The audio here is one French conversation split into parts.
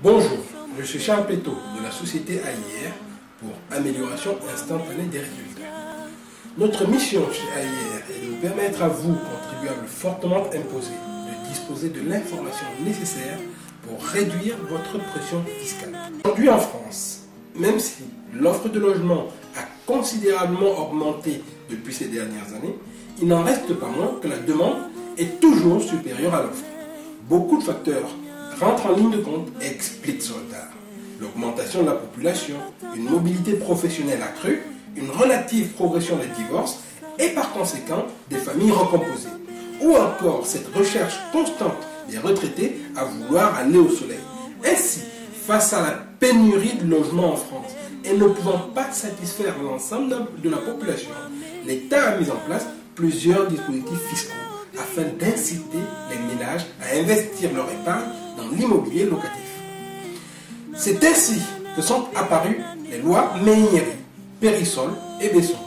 Bonjour, je suis Charles Péto de la société AIR pour Amélioration Instantanée des Résultats. Notre mission chez AIR est de vous permettre à vous, contribuables fortement imposés, de disposer de l'information nécessaire pour réduire votre pression fiscale. Aujourd'hui en France, même si l'offre de logement a considérablement augmenté depuis ces dernières années, il n'en reste pas moins que la demande est toujours supérieure à l'offre. Beaucoup de facteurs rentrent en ligne de compte et expliquent ce retard. L'augmentation de la population, une mobilité professionnelle accrue, une relative progression des divorces et par conséquent des familles recomposées. Ou encore cette recherche constante des retraités à vouloir aller au soleil. Ainsi, face à la pénurie de logements en France et ne pouvant pas satisfaire l'ensemble de la population, l'État a mis en place plusieurs dispositifs fiscaux afin d'inciter les ménages à investir leur épargne dans l'immobilier locatif. C'est ainsi que sont apparues les lois Meinieri, Périssol et Besson.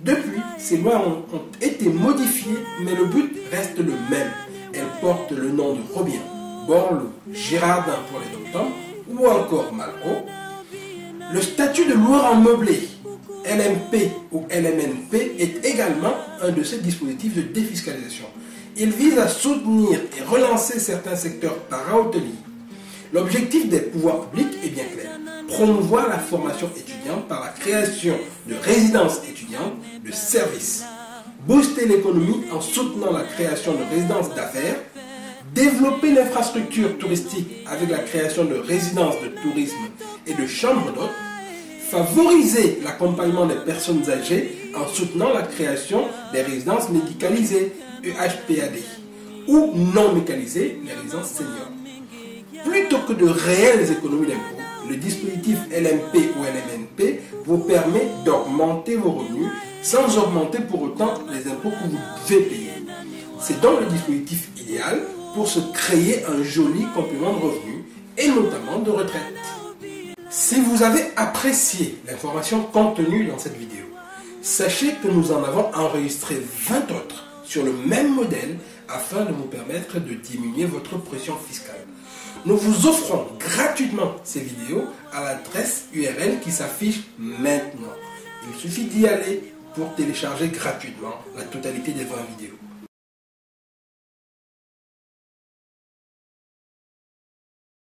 Depuis, ces lois ont été modifiées, mais le but reste le même. Elles portent le nom de Robien, Borloo, Girardin pour les dom-toms ou encore Malraux. Le statut de loueur en meublé, LMP ou LMNP, est également un de ces dispositifs de défiscalisation. Il vise à soutenir et relancer certains secteurs para-hôteliers. L'objectif des pouvoirs publics est bien clair. Promouvoir la formation étudiante par la création de résidences étudiantes de services. Booster l'économie en soutenant la création de résidences d'affaires. Développer l'infrastructure touristique avec la création de résidences de tourisme et de chambres d'hôtes. Favoriser l'accompagnement des personnes âgées en soutenant la création des résidences médicalisées, EHPAD, ou non médicalisées, les résidences seniors. Plutôt que de réelles économies d'impôts, le dispositif LMP ou LMNP vous permet d'augmenter vos revenus sans augmenter pour autant les impôts que vous devez payer. C'est donc le dispositif idéal pour se créer un joli complément de revenus et notamment de retraite. Si vous avez apprécié l'information contenue dans cette vidéo, sachez que nous en avons enregistré 20 autres sur le même modèle afin de vous permettre de diminuer votre pression fiscale. Nous vous offrons gratuitement ces vidéos à l'adresse URL qui s'affiche maintenant. Il suffit d'y aller pour télécharger gratuitement la totalité des 20 vidéos.